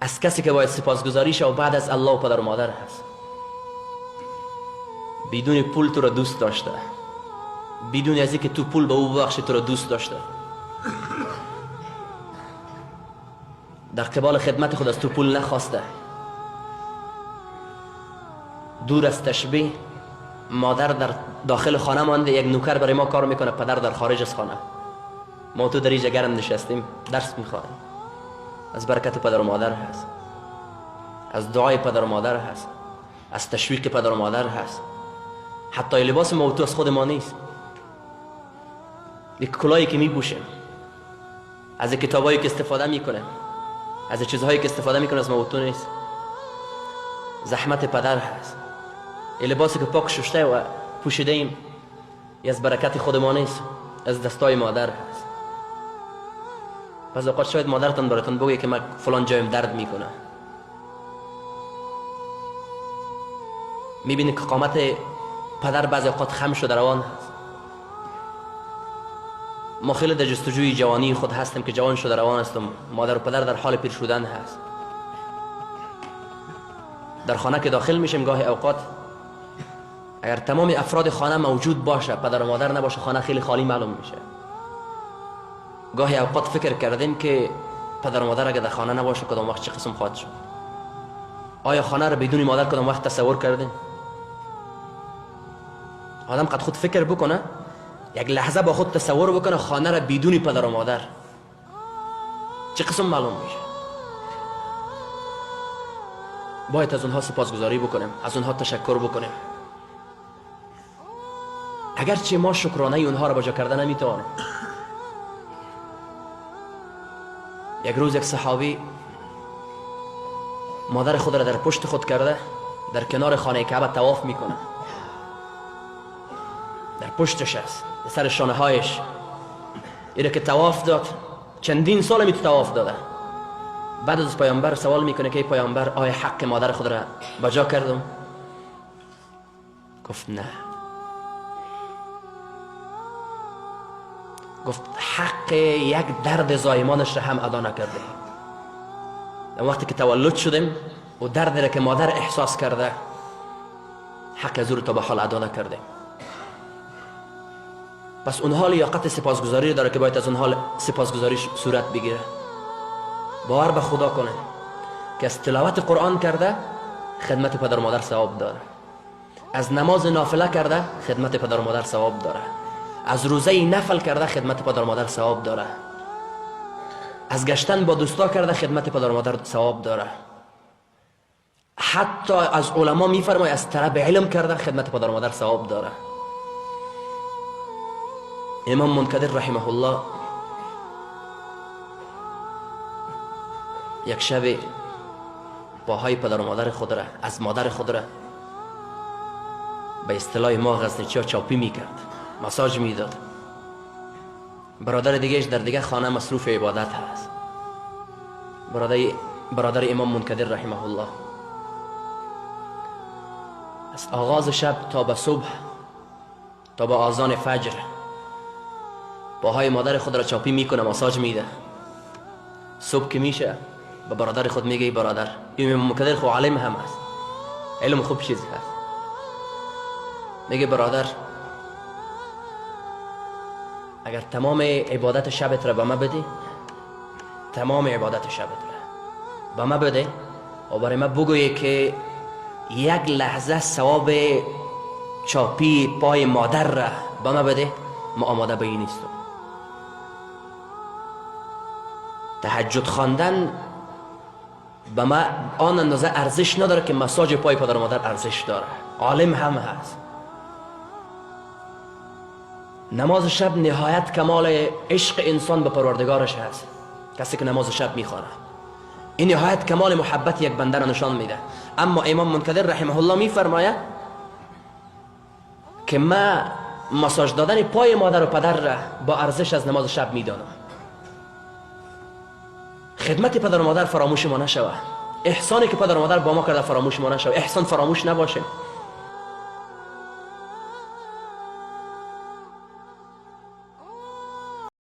از کسی که باید سپاسگزاری شه و بعد از الله و پدر و مادر هست. بدون پول تو را دوست داشته، بدون از اینکه تو پول به او ببخشی تو را دوست داشته. در قبال خدمت خود از تو پول نخواسته. دور از تشبیه، مادر در داخل خانه مانده، یک نوکر برای ما کار میکنه، پدر در خارج از خانه. ما تو در اینجا گرم نشستیم درس میخوایم. از برکت پدر و مادر هست، از دعای پدر و مادر هست، از تشویق پدر و مادر هست. حتی لباس ما و تو از خود ما نیست. یک کلاهی که میپوشیم، از کتابایی که استفاده میکنه، از چیزهایی که استفاده میکنه از ما و تو نیست. زحمت پدر هست. این لباسی که پاک شسته و پوشیده ایم از برکت خود ما نیست، از دستای مادر هست. پس اوقات شاید مادرتان براتون بگه که من فلان جایم درد میکنه. میبینی که قامت پدر بعضی اوقات خم شده روان هست. ما خیلی در جستجوی جوانی خود هستیم که جوان شده روان هستم، مادر و پدر در حال پیر شدن هست. در خانه که داخل میشیم گاهی اوقات اگر تمام افراد خانه موجود باشه، پدر و مادر نباشه، خانه خیلی خالی معلوم میشه. گاهی اوقات فکر کردیم که پدر و مادر اگر در خانه نباشه کدام وقت چه قسم خواهد شد. آیا خانه رو بدون مادر کدام وقت تصور کردیم؟ آدم قد خود فکر بکنه، یک لحظه با خود تصور بکنه خانه را بدون پدر و مادر چه قسم معلوم میشه. باید از اونها سپاسگزاری بکنیم، از اونها تشکر بکنیم. اگرچه ما شکرانه اونها را با جا کرده نمیتوانیم. یک روز یک صحابی مادر خود را در پشت خود کرده، در کنار خانه کعبه طواف میکنه. در پشتش است، سر شانه هایش. اینه که طواف داد، چندین سال می طواف داده. بعد از پیامبر سوال میکنه که ای پیامبر، آیا حق مادر خود را بجا کردم؟ گفت نه. گفت حق یک درد زایمانش را هم ادا نکرده. در وقتی که تولد شدیم و درد را که مادر احساس کرده، حق از او را تا به حال ادا نکرده. پس اونها لیاقت سپاسگزاری داره که باید از اونها سپاسگزاری صورت بگیره. باور به خدا کنه که از تلاوت قرآن کرده خدمت پدر و مادر ثواب داره، از نماز نافله کرده خدمت پدر و مادر ثواب داره، از روزه نفل کرده خدمت پدر و مادر ثواب داره، از گشتن با دوستا کرده خدمت پدر و مادر ثواب داره. حتی از علما میفرماید از طلب علم کرده خدمت پدر و مادر ثواب داره. امام منکدر رحمه الله یک شب پاهای پدر و مادر خود را، از مادر خود را به اصطلاح ما غزنیچی ها چاپی میکرد، ماساژ میداد. برادر دیگهش در دیگه خانه مصروف عبادت هست، برادر امام منکدر رحمه الله. از آغاز شب تا به صبح، تا به آذان فجر پاهای مادر خود را چاپی میکنه، ماساژ میده. صبح که میشه به برادر خود میگه ای برادر، امام منکدر خو عالم هم هست، علم خوب چیز هست. میگه برادر اگر تمام عبادت شبت را به ما بدی، تمام عبادت شبت را به ما بده و برای ما بگویی که یک لحظه ثواب چاپی پای مادر را به ما بده، ما آماده به این نیستم. تهجد خواندن به ما آن اندازه ارزش نداره که مساج پای پدر و مادر ارزش داره. عالم هم هست. نماز شب نهایت کمال عشق انسان به پروردگارش هست. کسی که نماز شب میخوانه این نهایت کمال محبت یک بنده را نشان میده. اما امام منکدر رحمه الله میفرماید که ما مساج دادن پای مادر و پدر را با ارزش از نماز شب میدانم. خدمت پدر و مادر فراموش ما نشوه. احسانی که پدر و مادر با ما کرده فراموش ما نشوه. احسان فراموش نباشه.